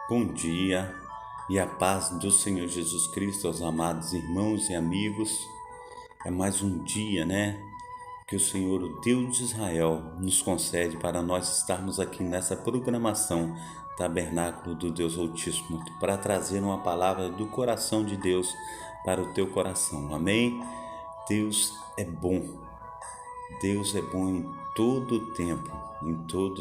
Bom dia e a paz do Senhor Jesus Cristo aos amados irmãos e amigos. É mais um dia, que o Senhor, o Deus de Israel, nos concede para nós estarmos aqui nessa programação Tabernáculo do Deus Altíssimo, para trazer uma palavra do coração de Deus para o teu coração. Amém? Deus é bom. Deus é bom em todo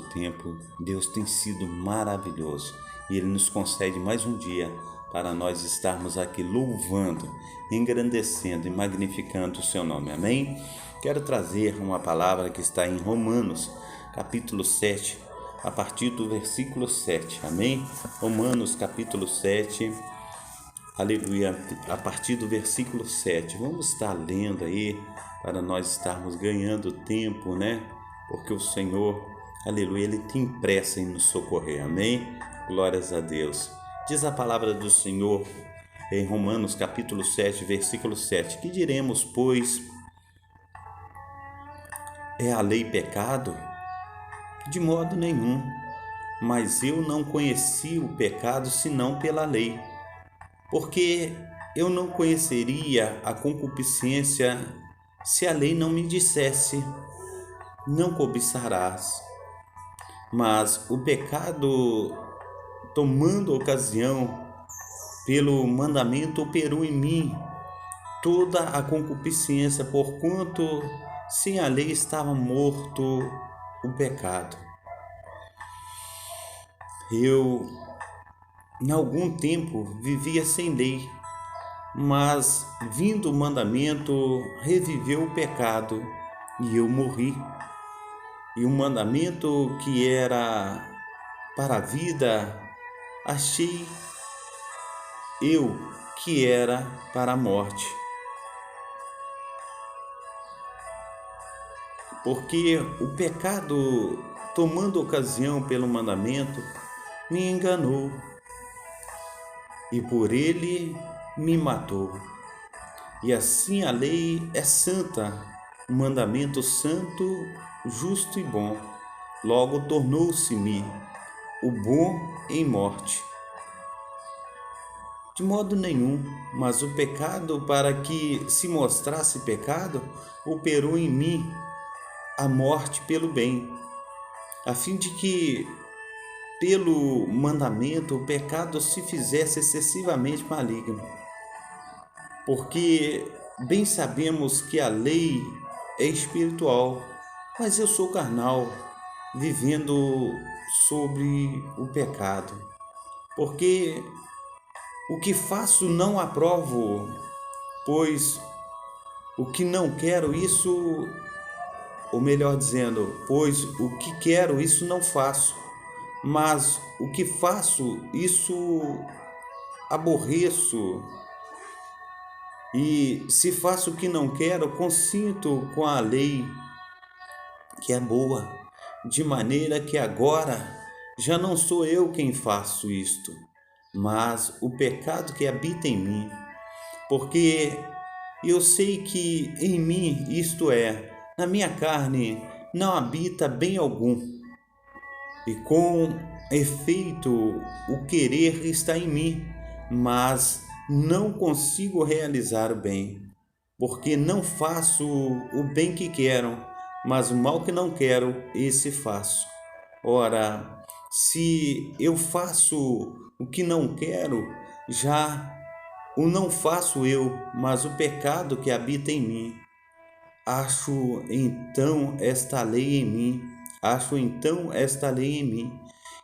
tempo, Deus tem sido maravilhoso e Ele nos concede mais um dia para nós estarmos aqui louvando, engrandecendo e magnificando o seu nome, amém? Quero trazer uma palavra que está em Romanos, capítulo 7, a partir do versículo 7, amém? Romanos, capítulo 7, aleluia, a partir do versículo 7, vamos estar lendo aí, para nós estarmos ganhando tempo, Porque o Senhor, aleluia, Ele tem pressa em nos socorrer, amém? Glórias a Deus. Diz a palavra do Senhor em Romanos capítulo 7, versículo 7. Que diremos, pois? É a lei pecado? De modo nenhum. Mas eu não conheci o pecado senão pela lei. Porque eu não conheceria a concupiscência se a lei não me dissesse, não cobiçarás. Mas o pecado, tomando ocasião pelo mandamento, operou em mim toda a concupiscência, porquanto sem a lei estava morto o pecado. Eu, em algum tempo, vivia sem lei, mas vindo o mandamento, reviveu o pecado e eu morri. E o mandamento que era para a vida, achei eu que era para a morte. Porque o pecado, tomando ocasião pelo mandamento, me enganou e por ele me matou. E assim a lei é santa, o mandamento santo, justo e bom. Logo tornou-se-me o bom em morte. De modo nenhum, mas o pecado, para que se mostrasse pecado, operou em mim a morte pelo bem, a fim de que, pelo mandamento, o pecado se fizesse excessivamente maligno. Porque bem sabemos que a lei é espiritual, mas eu sou carnal, vivendo sobre o pecado. Porque o que faço não aprovo, pois o que não quero, isso, ou melhor dizendo, pois o que quero, isso não faço, mas o que faço, isso aborreço. E se faço o que não quero, consinto com a lei, que é boa, de maneira que agora já não sou eu quem faço isto, mas o pecado que habita em mim. Porque eu sei que em mim, isto é, na minha carne, não habita bem algum. E com efeito, o querer está em mim, mas não consigo realizar o bem. Porque não faço o bem que quero, mas o mal que não quero, esse faço. Ora, se eu faço o que não quero, já o não faço eu, mas o pecado que habita em mim. Acho então esta lei em mim,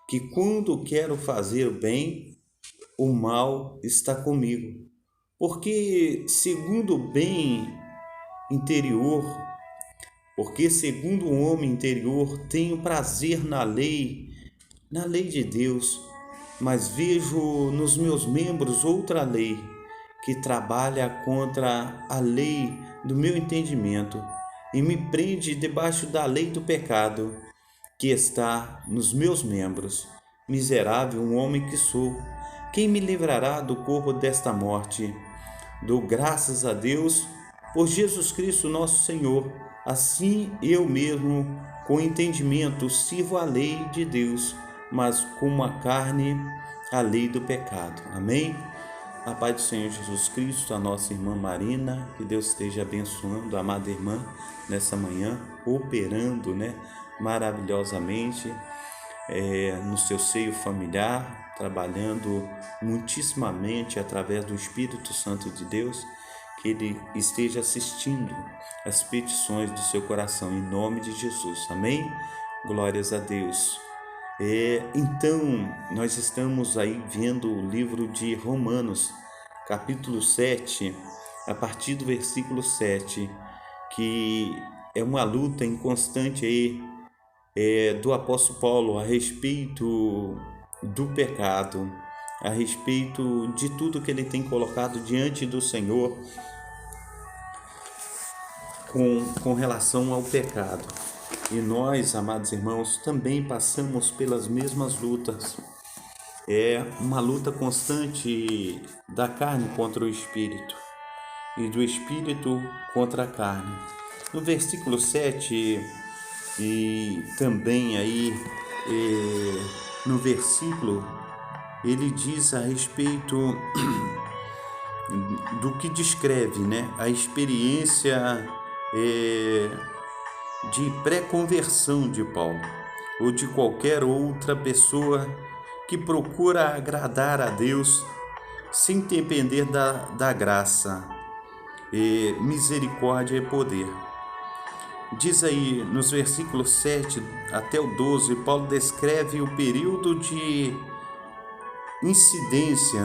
que quando quero fazer o bem, o mal está comigo. Porque segundo o homem interior, tenho prazer na lei de Deus, mas vejo nos meus membros outra lei, que trabalha contra a lei do meu entendimento e me prende debaixo da lei do pecado, que está nos meus membros. Miserável homem que sou, quem me livrará do corpo desta morte? Dou graças a Deus por Jesus Cristo nosso Senhor. Assim eu mesmo, com entendimento, sirvo a lei de Deus, mas com a carne a lei do pecado. Amém? A paz do Senhor Jesus Cristo, a nossa irmã Marina, que Deus esteja abençoando a amada irmã nessa manhã, operando, maravilhosamente no seu seio familiar, trabalhando muitíssimamente através do Espírito Santo de Deus, que Ele esteja assistindo as petições do seu coração, em nome de Jesus. Amém? Glórias a Deus. Então, nós estamos aí vendo o livro de Romanos, capítulo 7, a partir do versículo 7, que é uma luta inconstante aí, do apóstolo Paulo a respeito do pecado, a respeito de tudo que ele tem colocado diante do Senhor com relação ao pecado. E nós, amados irmãos, também passamos pelas mesmas lutas. É uma luta constante da carne contra o espírito e do espírito contra a carne. No versículo 7 e também aí no versículo, ele diz a respeito do que descreve, a experiência de pré-conversão de Paulo, ou de qualquer outra pessoa que procura agradar a Deus sem depender da graça, misericórdia e poder. Diz aí nos versículos 7 até o 12, Paulo descreve o período de incidência,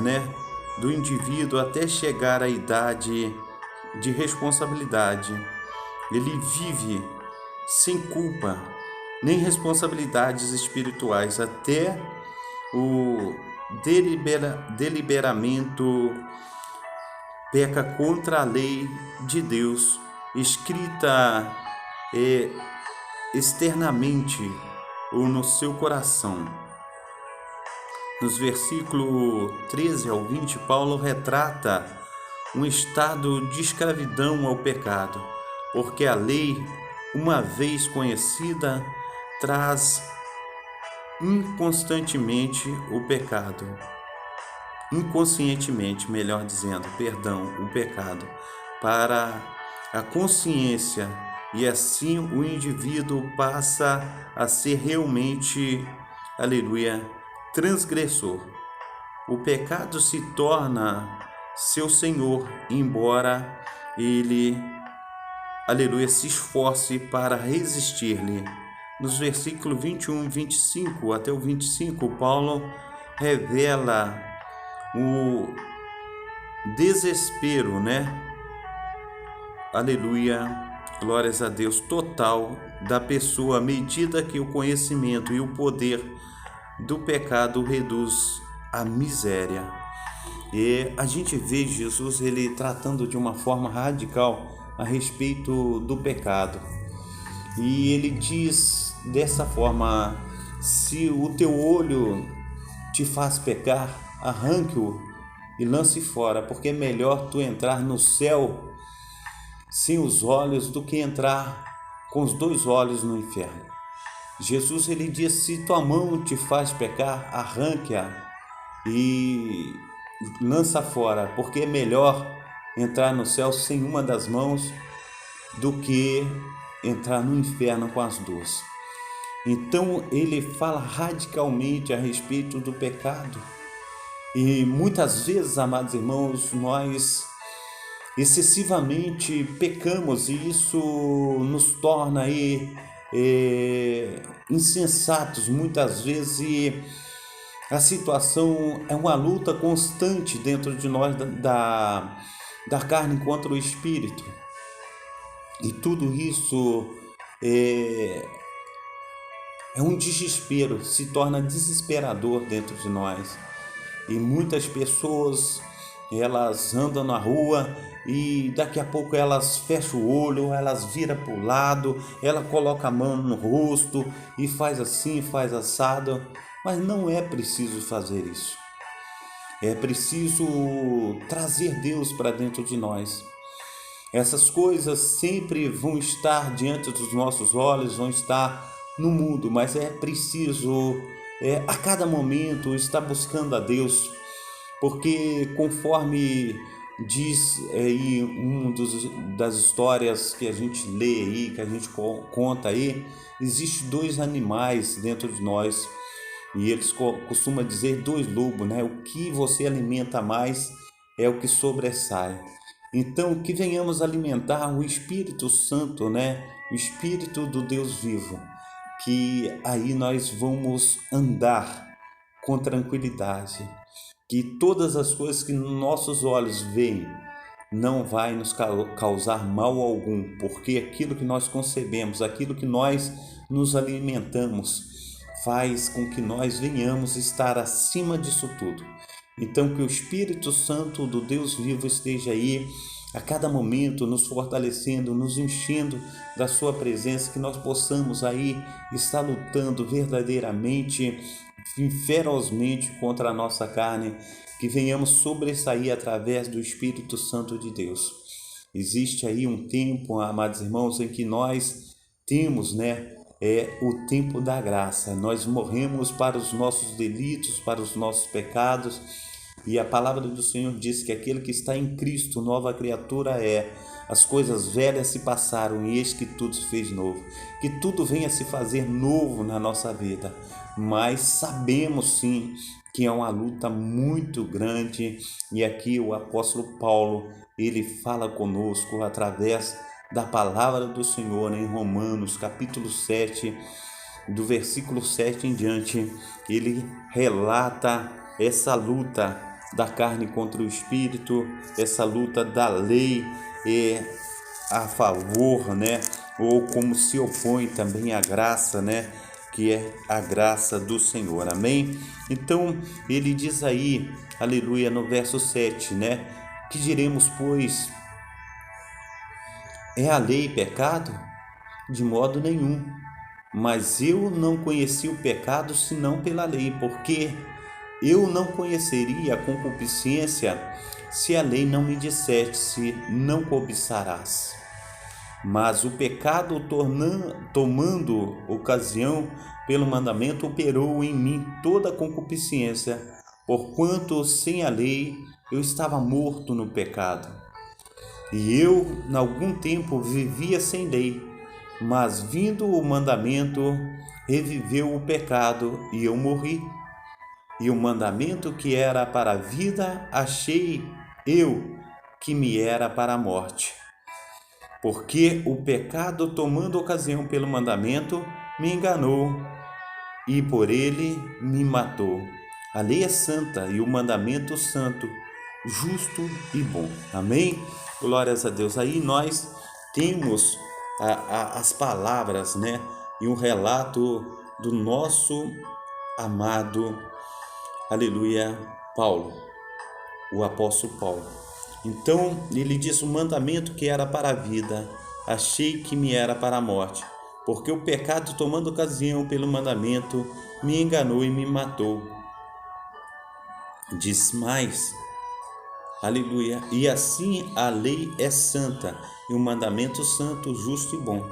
do indivíduo até chegar à idade de responsabilidade. Ele vive sem culpa, nem responsabilidades espirituais, até o deliberamento peca contra a lei de Deus, escrita externamente ou no seu coração. Nos versículos 13 ao 20, Paulo retrata um estado de escravidão ao pecado, porque a lei, uma vez conhecida, traz inconscientemente, o pecado para a consciência, e assim o indivíduo passa a ser realmente, transgressor. O pecado se torna seu senhor, embora ele, se esforce para resistir-lhe. Nos versículos 21 e 25 até o 25, Paulo revela o desespero, glórias a Deus, total da pessoa à medida que o conhecimento e o poder do pecado reduz à miséria. E a gente vê Jesus ele tratando de uma forma radical a respeito do pecado. E ele diz dessa forma: se o teu olho te faz pecar, arranque-o e lance fora, porque é melhor tu entrar no céu sem os olhos do que entrar com os 2 olhos no inferno. Jesus ele diz: se tua mão te faz pecar, arranque-a e lança fora, porque é melhor entrar no céu sem uma das mãos do que entrar no inferno com as 2. Então ele fala radicalmente a respeito do pecado. E muitas vezes, amados irmãos, nós excessivamente pecamos, e isso nos torna insensatos muitas vezes, e a situação é uma luta constante dentro de nós da carne contra o espírito, e tudo isso é um desespero, se torna desesperador dentro de nós. E muitas pessoas, elas andam na rua e daqui a pouco elas fecham o olho, elas viram para o lado, ela coloca a mão no rosto e faz assim, faz assado. Mas não é preciso fazer isso. É preciso trazer Deus para dentro de nós. Essas coisas sempre vão estar diante dos nossos olhos, vão estar no mundo, mas é preciso a cada momento estar buscando a Deus, porque conforme diz aí das histórias que a gente lê aí, que a gente conta aí, existem dois animais dentro de nós, e eles costumam dizer dois lobos, né? O que você alimenta mais é o que sobressai. Então, que venhamos alimentar o Espírito Santo, né? O Espírito do Deus vivo, que aí nós vamos andar com tranquilidade, que todas as coisas que nossos olhos veem não vai nos causar mal algum, porque aquilo que nós concebemos, aquilo que nós nos alimentamos, faz com que nós venhamos estar acima disso tudo. Então, que o Espírito Santo do Deus vivo esteja aí a cada momento nos fortalecendo, nos enchendo da sua presença, que nós possamos aí estar lutando verdadeiramente, ferozmente contra a nossa carne, que venhamos sobressair através do Espírito Santo de Deus. Existe aí um tempo, amados irmãos, em que nós temos, o tempo da graça. Nós morremos para os nossos delitos, para os nossos pecados, e a palavra do Senhor diz que aquele que está em Cristo, nova criatura é. As coisas velhas se passaram e eis que tudo se fez novo. Que tudo venha se fazer novo na nossa vida. Mas sabemos sim que é uma luta muito grande, e aqui o apóstolo Paulo, ele fala conosco através da palavra do Senhor em Romanos capítulo 7, do versículo 7 em diante. Ele relata essa luta da carne contra o espírito, essa luta da lei a favor, ou como se opõe também à graça, que é a graça do Senhor, amém? Então, ele diz aí, aleluia, no verso 7, que diremos, pois, é a lei pecado? De modo nenhum, mas eu não conheci o pecado senão pela lei, porque eu não conheceria a concupiscência se a lei não me dissesse, não cobiçarás. Mas o pecado, tomando ocasião pelo mandamento, operou em mim toda a concupiscência, porquanto sem a lei eu estava morto no pecado. E eu, em algum tempo, vivia sem lei, mas vindo o mandamento, reviveu o pecado e eu morri. E o mandamento que era para a vida, achei eu que me era para a morte. Porque o pecado, tomando ocasião pelo mandamento, me enganou e por ele me matou. A lei é santa e o mandamento santo, justo e bom. Amém? Glórias a Deus. Aí nós temos as palavras, e um relato do nosso amado, aleluia, Paulo, o apóstolo Paulo. Então, ele diz: o mandamento que era para a vida, achei que me era para a morte, porque o pecado, tomando ocasião pelo mandamento, me enganou e me matou. Diz mais, aleluia, e assim a lei é santa, e o mandamento santo, justo e bom.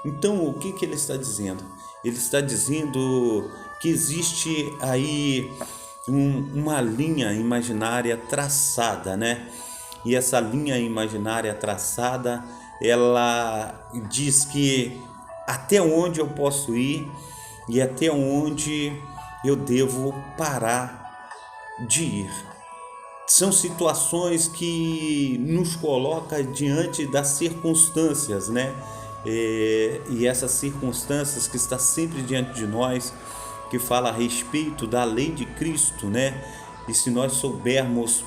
Então, o que ele está dizendo? Ele está dizendo que existe aí uma linha imaginária traçada, E essa linha imaginária traçada, ela diz que até onde eu posso ir e até onde eu devo parar de ir. São situações que nos colocam diante das circunstâncias, E essas circunstâncias que estão sempre diante de nós, que fala a respeito da lei de Cristo, E se nós soubermos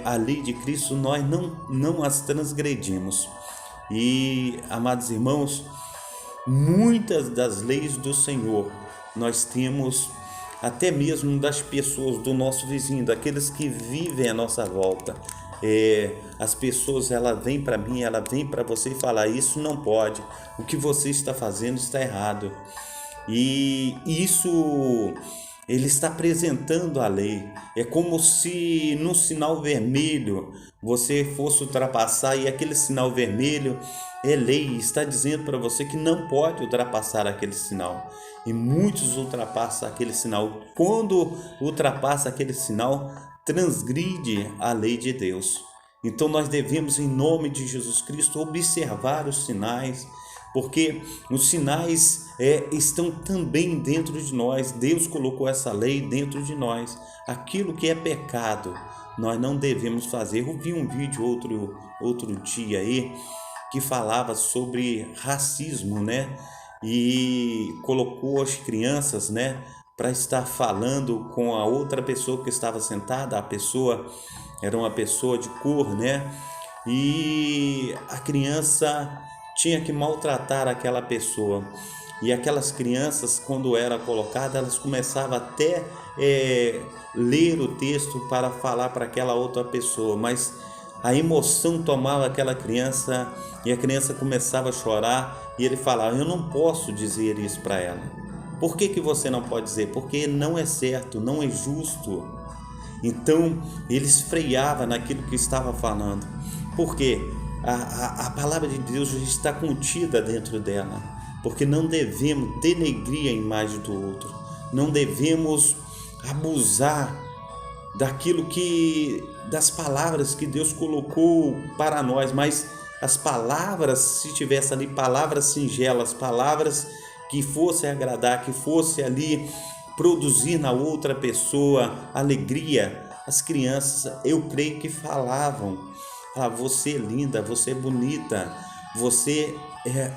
a lei de Cristo, nós não as transgredimos. E, amados irmãos, muitas das leis do Senhor nós temos até mesmo das pessoas, do nosso vizinho, daqueles que vivem à nossa volta. As pessoas, ela vem para mim, ela vem para você e fala: isso não pode, o que você está fazendo está errado. E isso Ele está apresentando a lei. É como se num sinal vermelho você fosse ultrapassar e aquele sinal vermelho é lei. Está dizendo para você que não pode ultrapassar aquele sinal. E muitos ultrapassam aquele sinal. Quando ultrapassa aquele sinal, transgride a lei de Deus. Então nós devemos, em nome de Jesus Cristo, observar os sinais, porque os sinais estão também dentro de nós. Deus colocou essa lei dentro de nós. Aquilo que é pecado, nós não devemos fazer. Eu vi um vídeo outro dia aí que falava sobre racismo, né? E colocou as crianças, né, para estar falando com a outra pessoa que estava sentada. A pessoa era uma pessoa de cor, né? E a criança tinha que maltratar aquela pessoa. E aquelas crianças, quando era colocada, elas começavam até ler o texto para falar para aquela outra pessoa, mas a emoção tomava aquela criança e a criança começava a chorar e ele falava: eu não posso dizer isso para ela. Por que você não pode dizer? Porque não é certo, não é justo. Então eles freavam naquilo que estava falando, porque a palavra de Deus já está contida dentro dela, porque não devemos denegrir a imagem do outro, não devemos abusar das palavras que Deus colocou para nós, mas as palavras, se tivesse ali palavras singelas, palavras que fossem agradar, que fosse ali produzir na outra pessoa alegria, as crianças, eu creio que falavam: você é linda, você é bonita, você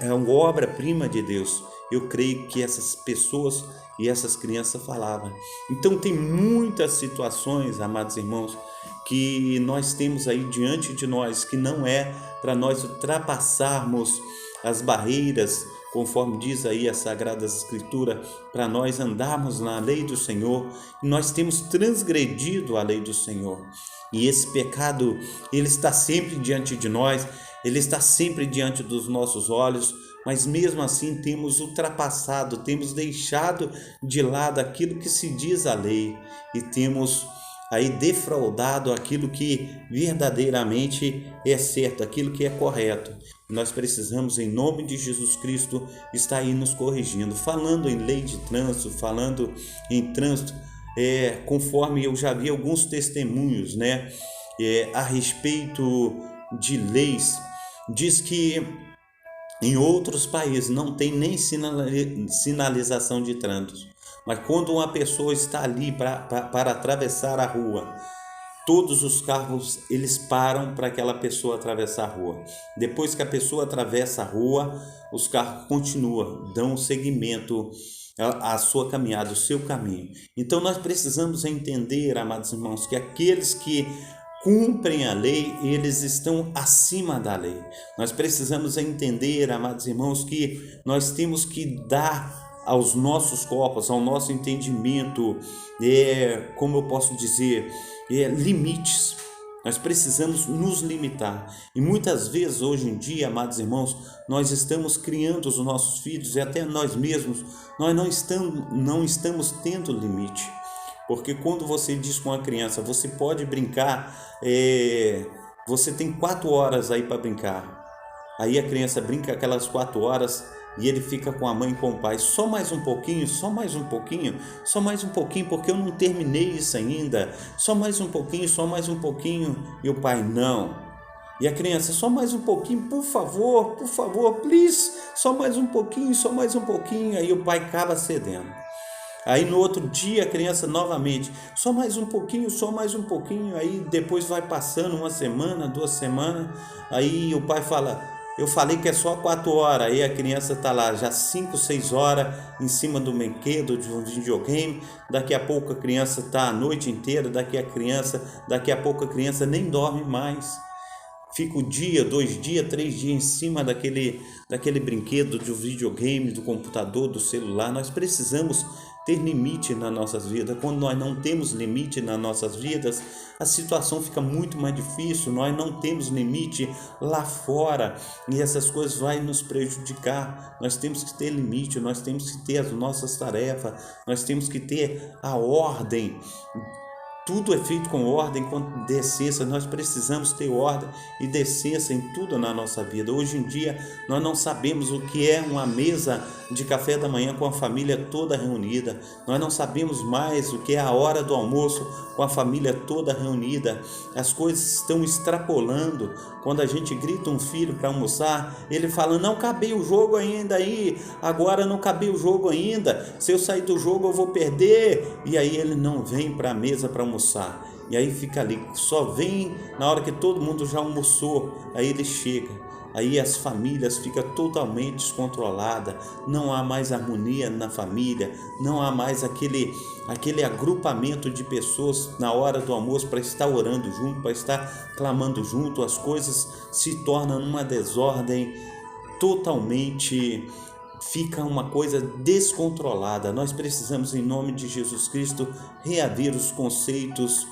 é uma obra-prima de Deus. Eu creio que essas pessoas e essas crianças falavam. Então tem muitas situações, amados irmãos, que nós temos aí diante de nós, que não é para nós ultrapassarmos as barreiras, conforme diz aí a Sagrada Escritura, para nós andarmos na lei do Senhor. Nós temos transgredido a lei do Senhor. E esse pecado, ele está sempre diante de nós, ele está sempre diante dos nossos olhos, mas mesmo assim temos ultrapassado, temos deixado de lado aquilo que se diz a lei e temos aí defraudado aquilo que verdadeiramente é certo, aquilo que é correto. Nós precisamos, em nome de Jesus Cristo, estar aí nos corrigindo, falando em lei de trânsito, falando em trânsito, conforme eu já vi alguns testemunhos, né, a respeito de leis. Diz que em outros países não tem nem sinalização de trânsito, mas quando uma pessoa está ali para atravessar a rua, todos os carros eles param para aquela pessoa atravessar a rua. Depois que a pessoa atravessa a rua, os carros continuam, dão seguimento à sua caminhada, o seu caminho. Então nós precisamos entender, amados irmãos, que aqueles que cumprem a lei, eles estão acima da lei. Nós precisamos entender, amados irmãos, que nós temos que dar aos nossos corpos, ao nosso entendimento, como eu posso dizer, limites. Nós precisamos nos limitar. E muitas vezes hoje em dia, amados irmãos, nós estamos criando os nossos filhos e até nós mesmos, nós não estamos tendo limite. Porque quando você diz com a criança, você pode brincar, você tem 4 horas aí para brincar. Aí a criança brinca aquelas 4 horas e ele fica com a mãe e com o pai. Só mais um pouquinho, só mais um pouquinho, só mais um pouquinho, porque eu não terminei isso ainda. Só mais um pouquinho, só mais um pouquinho. E o pai, não. E a criança, só mais um pouquinho, por favor, please. Só mais um pouquinho, só mais um pouquinho. Aí o pai acaba cedendo. Aí no outro dia a criança novamente, só mais um pouquinho, só mais um pouquinho. Aí depois vai passando 1 semana, 2 semanas, aí o pai fala, eu falei que é só 4 horas. Aí a criança está lá já 5, 6 horas em cima do brinquedo, de um videogame. Daqui a pouco a criança está a noite inteira, daqui a pouco a criança nem dorme mais. Fica 1 dia, 2 dias, 3 dias em cima daquele brinquedo, do videogame, do computador, do celular. Nós precisamos ter limite nas nossas vidas. Quando nós não temos limite nas nossas vidas, a situação fica muito mais difícil. Nós não temos limite lá fora e essas coisas vão nos prejudicar. Nós temos que ter limite, nós temos que ter as nossas tarefas, nós temos que ter a ordem. Tudo é feito com ordem, com decência. Nós precisamos ter ordem e decência em tudo na nossa vida. Hoje em dia, nós não sabemos o que é uma mesa de café da manhã com a família toda reunida. Nós não sabemos mais o que é a hora do almoço com a família toda reunida. As coisas estão extrapolando. Quando a gente grita um filho para almoçar, ele fala: não cabei o jogo ainda aí, agora não cabei o jogo ainda. Se eu sair do jogo eu vou perder. E aí ele não vem para a mesa para almoçar. E aí fica ali, só vem na hora que todo mundo já almoçou, aí ele chega, aí as famílias ficam totalmente descontroladas, não há mais harmonia na família, não há mais aquele agrupamento de pessoas na hora do almoço para estar orando junto, para estar clamando junto. As coisas se tornam uma desordem totalmente, fica uma coisa descontrolada. Nós precisamos, em nome de Jesus Cristo, reaver os conceitos,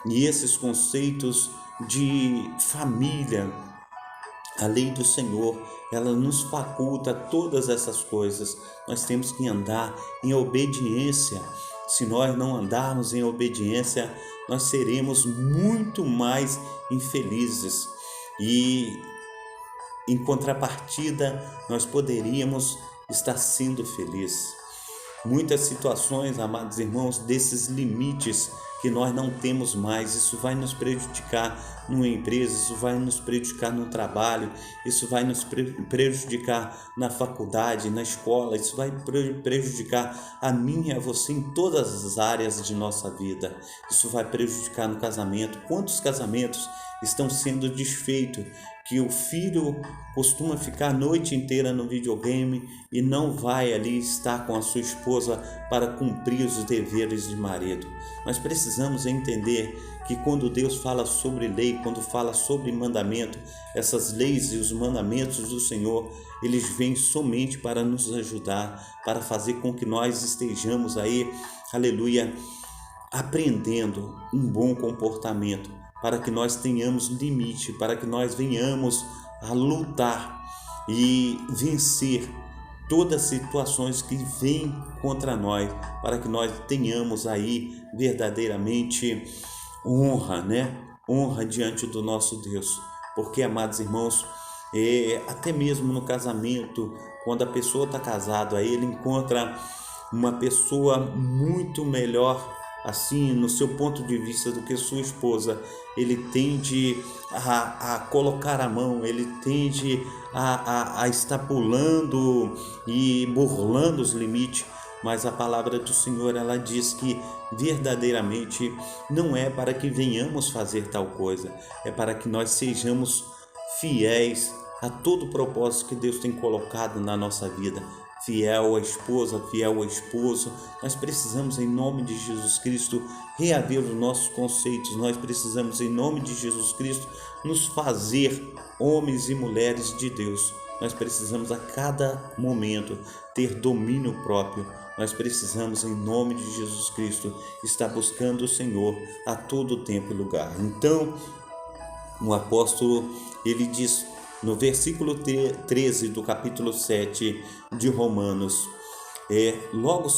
e esses conceitos de família. A lei do Senhor, ela nos faculta todas essas coisas. Nós temos que andar em obediência. Se nós não andarmos em obediência, nós seremos muito mais infelizes. E em contrapartida, nós poderíamos estar sendo felizes. Muitas situações, amados irmãos, desses limites que nós não temos mais, isso vai nos prejudicar numa empresa, isso vai nos prejudicar no trabalho, isso vai nos prejudicar na faculdade, na escola, isso vai prejudicar a mim e a você em todas as áreas de nossa vida. Isso vai prejudicar no casamento. Quantos casamentos estão sendo desfeitos, que o filho costuma ficar a noite inteira no videogame e não vai ali estar com a sua esposa para cumprir os deveres de marido. Nós precisamos entender que quando Deus fala sobre lei, quando fala sobre mandamento, essas leis e os mandamentos do Senhor, eles vêm somente para nos ajudar, para fazer com que nós estejamos aí, aleluia, aprendendo um bom comportamento, para que nós tenhamos limite, para que nós venhamos a lutar e vencer todas as situações que vêm contra nós, para que nós tenhamos aí verdadeiramente honra, honra diante do nosso Deus. Porque, amados irmãos, até mesmo no casamento, quando a pessoa está casada, aí ele encontra uma pessoa muito melhor, assim, no seu ponto de vista, do que sua esposa, ele tende a colocar a mão, ele tende a estar pulando e burlando os limites. Mas a palavra do Senhor, ela diz que verdadeiramente não é para que venhamos fazer tal coisa, é para que nós sejamos fiéis a todo o propósito que Deus tem colocado na nossa vida. Fiel à esposa, fiel ao esposo. Nós precisamos, em nome de Jesus Cristo, reaver os nossos conceitos. Nós precisamos, em nome de Jesus Cristo, nos fazer homens e mulheres de Deus. Nós precisamos a cada momento ter domínio próprio. Nós precisamos, em nome de Jesus Cristo, estar buscando o Senhor a todo tempo e lugar. Então, o apóstolo, ele diz no versículo 13 do capítulo 7 de Romanos, logo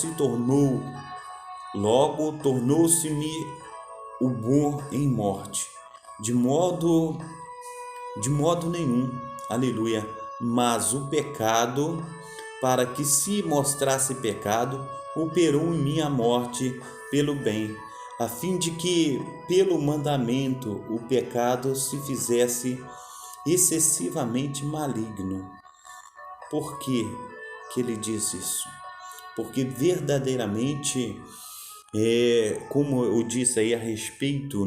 tornou-se-me o bom em morte, de modo nenhum, aleluia, mas o pecado, para que se mostrasse pecado, operou em mim a morte pelo bem, a fim de que pelo mandamento o pecado se fizesse excessivamente maligno. Por que ele diz isso? Porque verdadeiramente, como eu disse aí a respeito,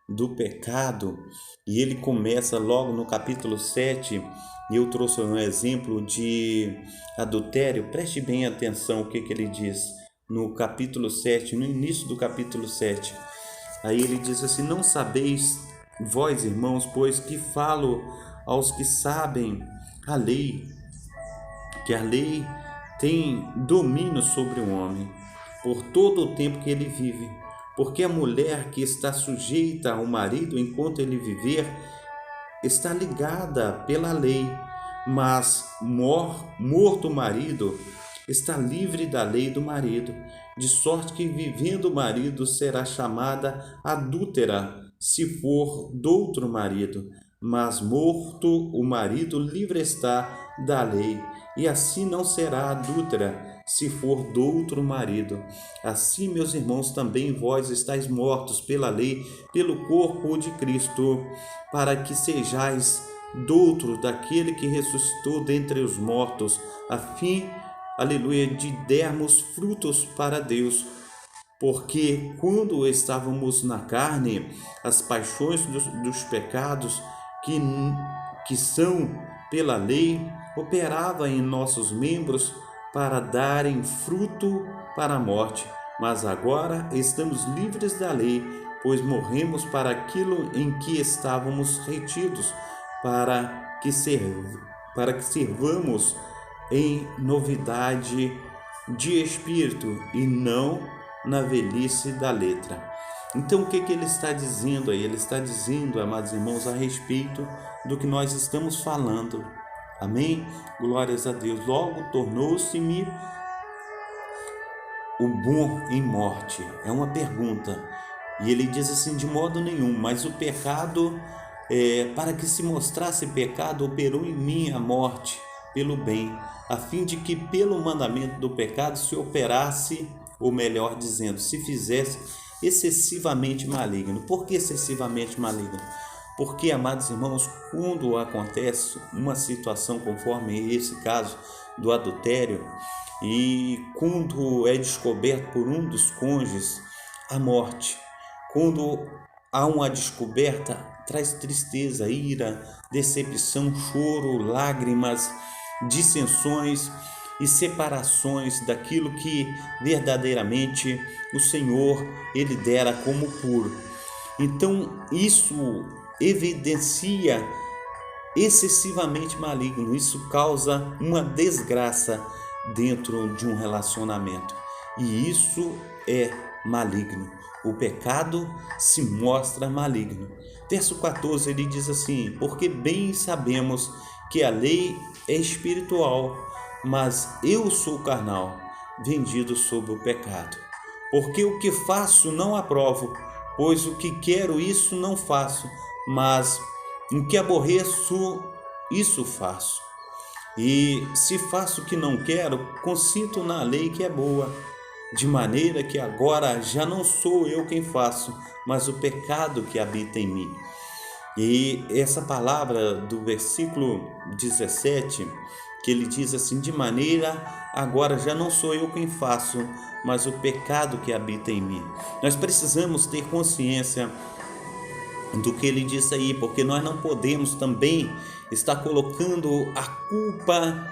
do pecado, e ele começa logo no capítulo 7, e eu trouxe um exemplo de adultério. Preste bem atenção o que ele diz no capítulo 7, no início do capítulo 7. Aí ele diz assim: não sabeis vós, irmãos, pois que falo aos que sabem a lei, que a lei tem domínio sobre o homem, por todo o tempo que ele vive. Porque a mulher que está sujeita ao marido enquanto ele viver está ligada pela lei, mas morto o marido está livre da lei do marido, de sorte que vivendo o marido será chamada adúltera se for doutro marido, mas morto o marido livre está da lei, e assim não será adúltera se for doutro marido. Assim, meus irmãos, também vós estáis mortos pela lei, pelo corpo de Cristo, para que sejais doutro daquele que ressuscitou dentre os mortos, a fim, aleluia, de dermos frutos para Deus. Porque quando estávamos na carne, as paixões dos pecados que são pela lei operavam em nossos membros para darem fruto para a morte. Mas agora estamos livres da lei, pois morremos para aquilo em que estávamos retidos, para que sirvamos em novidade de espírito e não na velhice da letra. Então, o que ele está dizendo aí? Ele está dizendo, amados irmãos, a respeito do que nós estamos falando. Amém? Glórias a Deus. Logo tornou-se-me o bom em morte. É uma pergunta. E ele diz assim, de modo nenhum, mas o pecado, para que se mostrasse pecado, operou em mim a morte pelo bem, a fim de que pelo mandamento do pecado se operasse, ou melhor dizendo, se fizesse excessivamente maligno. Por que excessivamente maligno? Porque, amados irmãos, quando acontece uma situação conforme esse caso do adultério, e quando é descoberto por um dos cônjuges a morte, quando há uma descoberta, traz tristeza, ira, decepção, choro, lágrimas, dissensões e separações daquilo que verdadeiramente o Senhor ele dera como puro. Então isso evidencia excessivamente maligno, isso causa uma desgraça dentro de um relacionamento, e isso é maligno. O pecado se mostra maligno. Verso 14 ele diz assim: porque bem sabemos que a lei é espiritual, mas eu sou carnal, vendido sob o pecado. Porque o que faço não aprovo, pois o que quero isso não faço, mas o que aborreço isso faço. E se faço o que não quero, consinto na lei que é boa, de maneira que agora já não sou eu quem faço, mas o pecado que habita em mim. E essa palavra do versículo 17, que ele diz assim, de maneira agora já não sou eu quem faço, mas o pecado que habita em mim. Nós precisamos ter consciência do que ele disse aí, porque nós não podemos também estar colocando a culpa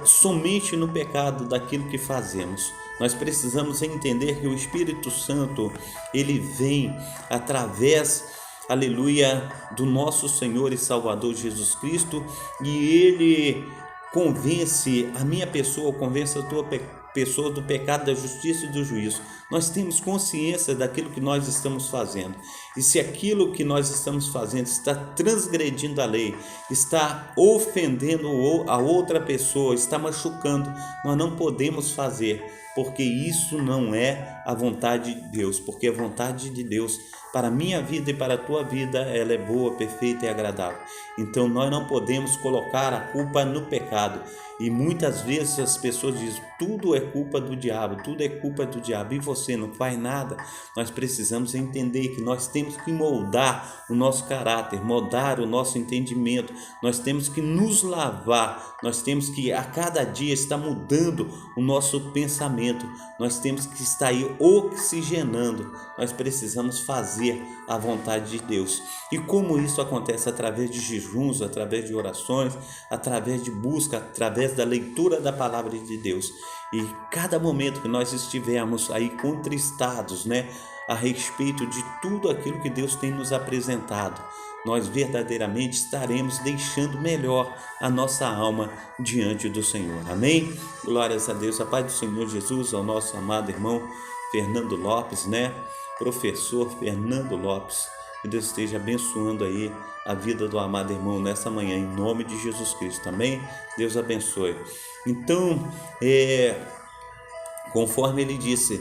somente no pecado daquilo que fazemos. Nós precisamos entender que o Espírito Santo ele vem através, aleluia, do nosso Senhor e Salvador Jesus Cristo, e ele convence a minha pessoa, convence a tua pessoa do pecado, da justiça e do juízo. Nós temos consciência daquilo que nós estamos fazendo, e se aquilo que nós estamos fazendo está transgredindo a lei, está ofendendo a outra pessoa, está machucando, nós não podemos fazer, porque isso não é a vontade de Deus, porque a vontade de Deus para a minha vida e para a tua vida, ela é boa, perfeita e agradável. Então nós não podemos colocar a culpa no pecado, e muitas vezes as pessoas dizem, tudo é culpa do diabo, tudo é culpa do diabo, e você não faz nada. Nós precisamos entender que nós temos que moldar o nosso caráter, moldar o nosso entendimento, nós temos que nos lavar, nós temos que a cada dia estar mudando o nosso pensamento, nós temos que estar aí oxigenando, nós precisamos fazer a vontade de Deus. E como isso acontece? Através de jejuns, através de orações, através de busca, através da leitura da palavra de Deus. E cada momento que nós estivermos aí contristados, a respeito de tudo aquilo que Deus tem nos apresentado, nós verdadeiramente estaremos deixando melhor a nossa alma diante do Senhor. Amém? Glórias a Deus. A paz do Senhor Jesus, ao nosso amado irmão Fernando Lopes, Professor Fernando Lopes. Que Deus esteja abençoando aí a vida do amado irmão nessa manhã, em nome de Jesus Cristo. Amém? Deus abençoe. Então, conforme ele disse,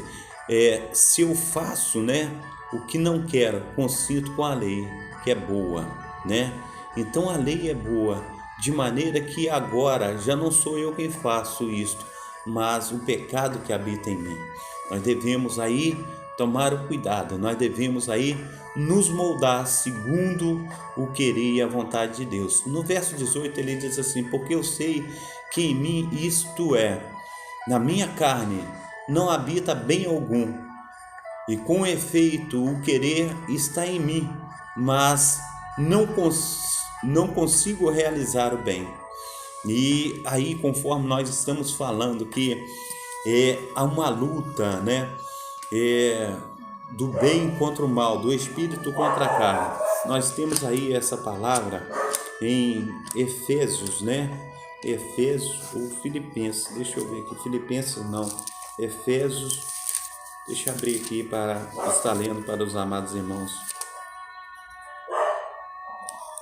se eu faço, o que não quero, consinto com a lei, que é boa, Então a lei é boa, de maneira que agora já não sou eu quem faço isto, mas o pecado que habita em mim. Nós devemos aí tomar o cuidado, nós devemos aí nos moldar segundo o querer e a vontade de Deus. No verso 18 ele diz assim: porque eu sei que em mim, isto é, na minha carne, não habita bem algum, e com efeito o querer está em mim, mas não consigo realizar o bem. E aí, conforme nós estamos falando que há uma luta, do bem contra o mal, do espírito contra a carne. Nós temos aí essa palavra em Efésios, Efésios ou Filipenses, deixa eu ver aqui, Filipenses não, Efésios, deixa eu abrir aqui para estar lendo para os amados irmãos.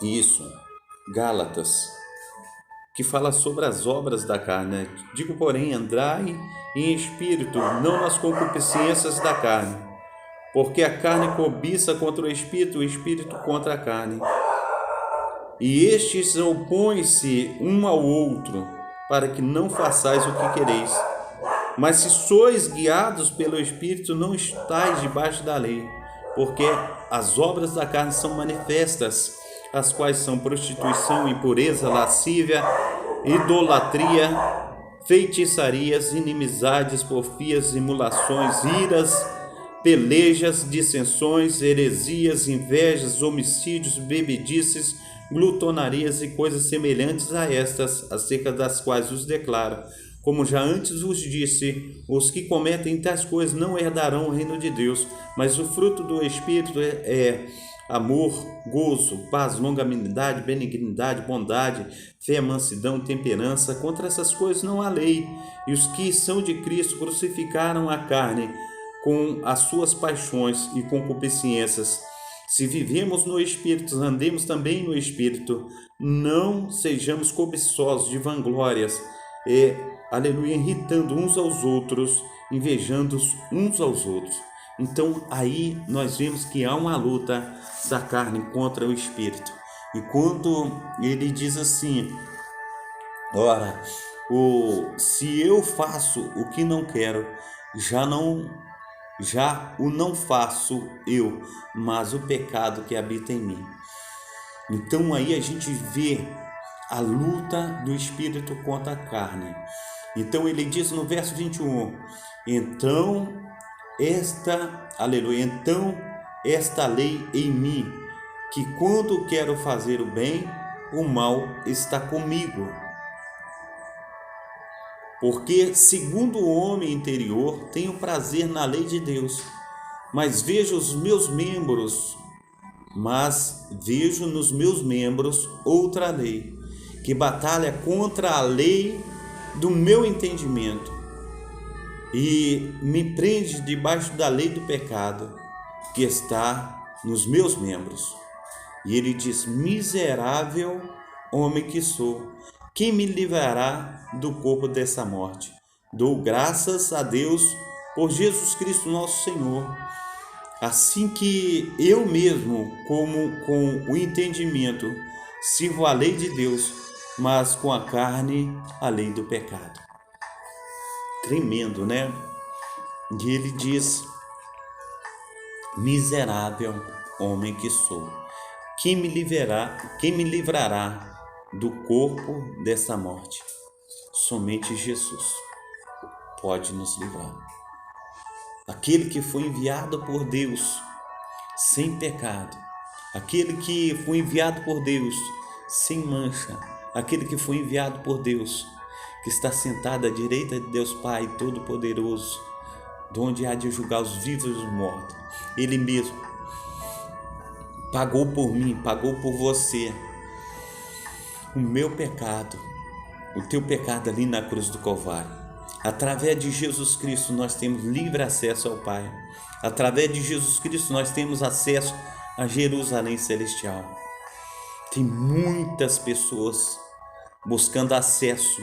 Isso, Gálatas, que fala sobre as obras da carne. Digo, porém, andai em espírito, não nas concupiscências da carne, porque a carne cobiça contra o espírito contra a carne. E estes opõem-se um ao outro, para que não façais o que quereis. Mas se sois guiados pelo Espírito, não estáis debaixo da lei, porque as obras da carne são manifestas, as quais são prostituição, impureza, lascívia, idolatria, feitiçarias, inimizades, porfias, emulações, iras, pelejas, dissensões, heresias, invejas, homicídios, bebedices, glutonarias e coisas semelhantes a estas, acerca das quais os declaro, como já antes vos disse, os que cometem tais coisas não herdarão o reino de Deus, mas o fruto do Espírito é amor, gozo, paz, longanimidade, benignidade, bondade, fé, mansidão, temperança. Contra essas coisas não há lei. E os que são de Cristo crucificaram a carne com as suas paixões e concupiscências. Se vivemos no Espírito, andemos também no Espírito. Não sejamos cobiçosos de vanglórias, aleluia, irritando uns aos outros, invejando uns aos outros. Então aí nós vemos que há uma luta da carne contra o Espírito. E quando ele diz assim, ora, se eu faço o que não quero, já o não faço eu, mas o pecado que habita em mim. Então aí a gente vê a luta do Espírito contra a carne. Então ele diz no verso 21, então esta lei em mim, que quando quero fazer o bem, o mal está comigo. Porque, segundo o homem interior, tenho prazer na lei de Deus, mas vejo nos meus membros outra lei, que batalha contra a lei do meu entendimento e me prende debaixo da lei do pecado que está nos meus membros. E ele diz: miserável homem que sou, quem me livrará do corpo dessa morte? Dou graças a Deus por Jesus Cristo nosso Senhor. Assim que eu mesmo, com o entendimento, sirvo a lei de Deus, mas com a carne a lei do pecado. Tremendo, né? E ele diz: miserável homem que sou, quem me livrará do corpo dessa morte? Somente Jesus pode nos livrar. Aquele que foi enviado por Deus sem pecado, aquele que foi enviado por Deus sem mancha, aquele que foi enviado por Deus, que está sentado à direita de Deus Pai Todo-Poderoso, de onde há de julgar os vivos e os mortos. Ele mesmo pagou por mim, pagou por você o meu pecado, o teu pecado ali na cruz do Calvário. Através de Jesus Cristo nós temos livre acesso ao Pai. Através de Jesus Cristo nós temos acesso a Jerusalém Celestial. Tem muitas pessoas buscando acesso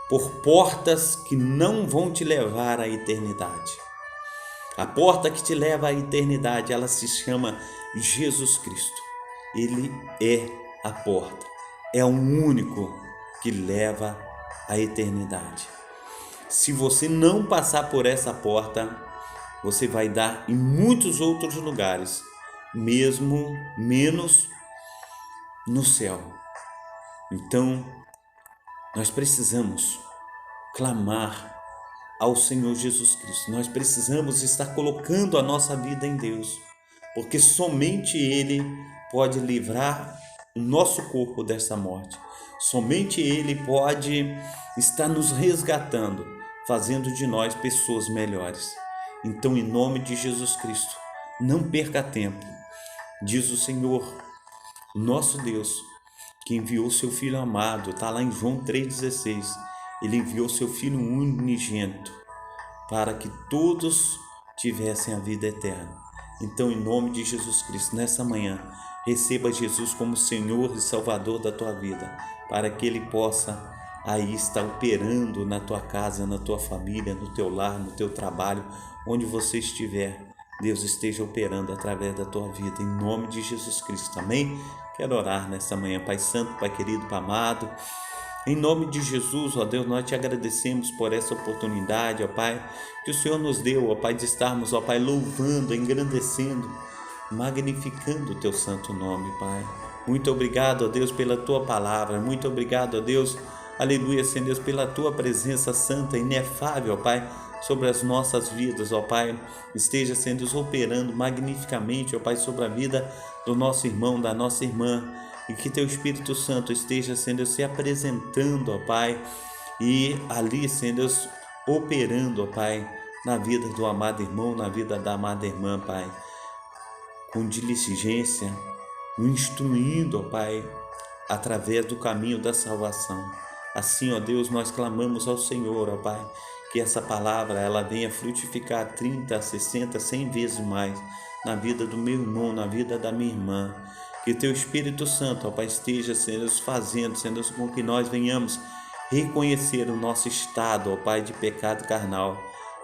por portas que não vão te levar à eternidade. A porta que te leva à eternidade, ela se chama Jesus Cristo. Ele é a porta, é o único que leva à eternidade. Se você não passar por essa porta, você vai dar em muitos outros lugares, mesmo menos no céu. Então, nós precisamos clamar ao Senhor Jesus Cristo. Nós precisamos estar colocando a nossa vida em Deus, porque somente Ele pode livrar o nosso corpo dessa morte. Somente Ele pode estar nos resgatando, fazendo de nós pessoas melhores. Então, em nome de Jesus Cristo, não perca tempo. Diz o Senhor, o nosso Deus, que enviou seu Filho amado, está lá em João 3,16. Ele enviou seu Filho unigênito para que todos tivessem a vida eterna. Então, em nome de Jesus Cristo, nessa manhã, receba Jesus como Senhor e Salvador da tua vida, para que Ele possa aí estar operando na tua casa, na tua família, no teu lar, no teu trabalho, onde você estiver. Deus esteja operando através da tua vida, em nome de Jesus Cristo, amém? Quero orar nessa manhã, Pai Santo, Pai querido, Pai amado, em nome de Jesus, ó Deus, nós te agradecemos por essa oportunidade, ó Pai, que o Senhor nos deu, ó Pai, de estarmos, ó Pai, louvando, engrandecendo, magnificando o teu santo nome, Pai. Muito obrigado, ó Deus, pela tua palavra, muito obrigado, ó Deus, aleluia, Senhor Deus, pela tua presença santa, inefável, ó Pai, sobre as nossas vidas, ó Pai, esteja, Senhor Deus, operando magnificamente, ó Pai, sobre a vida do nosso irmão, da nossa irmã, e que teu Espírito Santo esteja, Senhor Deus, se apresentando, ó Pai, e ali, Senhor Deus, operando, ó Pai, na vida do amado irmão, na vida da amada irmã, Pai, com diligência, o instruindo, ó Pai, através do caminho da salvação. Assim, ó Deus, nós clamamos ao Senhor, ó Pai, que essa palavra ela venha frutificar 30, 60, 100 vezes mais na vida do meu irmão, na vida da minha irmã. Que teu Espírito Santo, ó Pai, esteja, Senhor, fazendo, Senhor, com que nós venhamos reconhecer o nosso estado, ó Pai, de pecado carnal,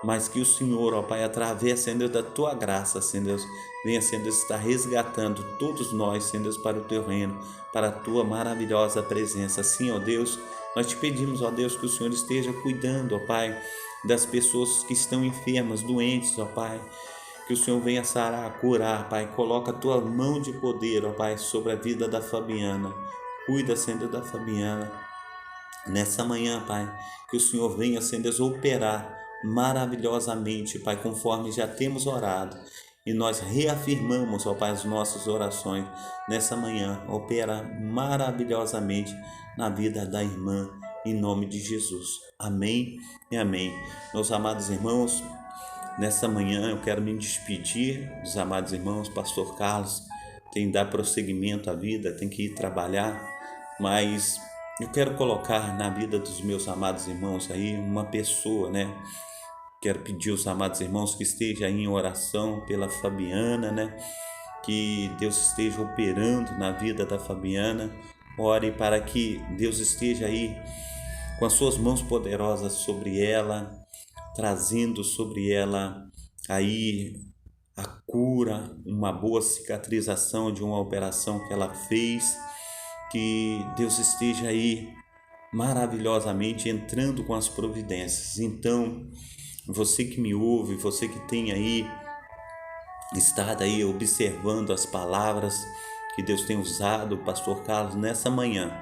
mas que o Senhor, ó Pai, através, Senhor, da tua graça, Senhor, venha, Senhor, estar resgatando todos nós, Senhor, para o teu reino, para a tua maravilhosa presença. Assim, ó Deus, nós te pedimos, ó Deus, que o Senhor esteja cuidando, ó Pai, das pessoas que estão enfermas, doentes, ó Pai, que o Senhor venha sarar, curar, Pai. Coloca a tua mão de poder, ó Pai, sobre a vida da Fabiana. Cuida, Senhor, da Fabiana. Nessa manhã, Pai, que o Senhor venha, Senhor, operar maravilhosamente, Pai, conforme já temos orado. E nós reafirmamos, ó Pai, as nossas orações. Nessa manhã, opera maravilhosamente na vida da irmã, em nome de Jesus. Amém e amém. Meus amados irmãos, nessa manhã eu quero me despedir dos amados irmãos. Pastor Carlos tem que dar prosseguimento à vida, tem que ir trabalhar, mas eu quero colocar na vida dos meus amados irmãos aí uma pessoa, né? Quero pedir aos amados irmãos que estejam aí em oração pela Fabiana, né? Que Deus esteja operando na vida da Fabiana. Ore para que Deus esteja aí com as suas mãos poderosas sobre ela, trazendo sobre ela aí a cura, uma boa cicatrização de uma operação que ela fez, que Deus esteja aí maravilhosamente entrando com as providências. Então, você que me ouve, você que tem aí estado aí observando as palavras que Deus tem usado, o pastor Carlos, nessa manhã,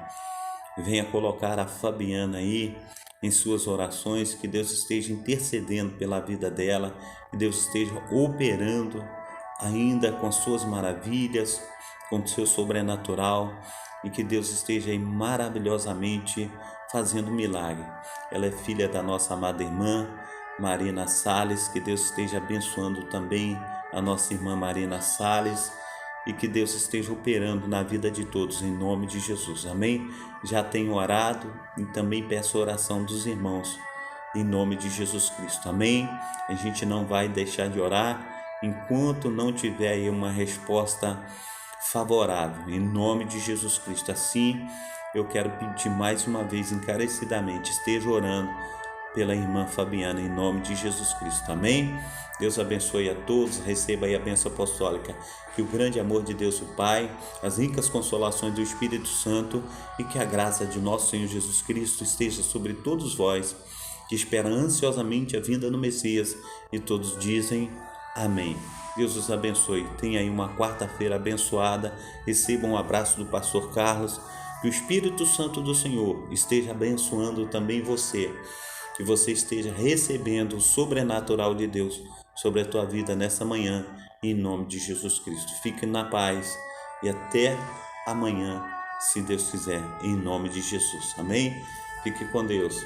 venha colocar a Fabiana aí em suas orações, que Deus esteja intercedendo pela vida dela, que Deus esteja operando ainda com as suas maravilhas, com o seu sobrenatural, e que Deus esteja aí maravilhosamente fazendo milagre. Ela é filha da nossa amada irmã, Marina Salles, que Deus esteja abençoando também a nossa irmã Marina Salles e que Deus esteja operando na vida de todos, em nome de Jesus, amém? Já tenho orado e também peço a oração dos irmãos, em nome de Jesus Cristo, amém? A gente não vai deixar de orar enquanto não tiver aí uma resposta favorável, em nome de Jesus Cristo. Assim, eu quero pedir mais uma vez encarecidamente, esteja orando pela irmã Fabiana, em nome de Jesus Cristo, amém? Deus abençoe a todos, receba aí a bênção apostólica, que o grande amor de Deus o Pai, as ricas consolações do Espírito Santo e que a graça de nosso Senhor Jesus Cristo esteja sobre todos vós, que esperam ansiosamente a vinda do Messias, e todos dizem amém. Deus os abençoe, tenha aí uma quarta-feira abençoada, receba um abraço do pastor Carlos, que o Espírito Santo do Senhor esteja abençoando também você, que você esteja recebendo o sobrenatural de Deus sobre a tua vida nessa manhã, em nome de Jesus Cristo. Fique na paz e até amanhã, se Deus quiser, em nome de Jesus. Amém? Fique com Deus.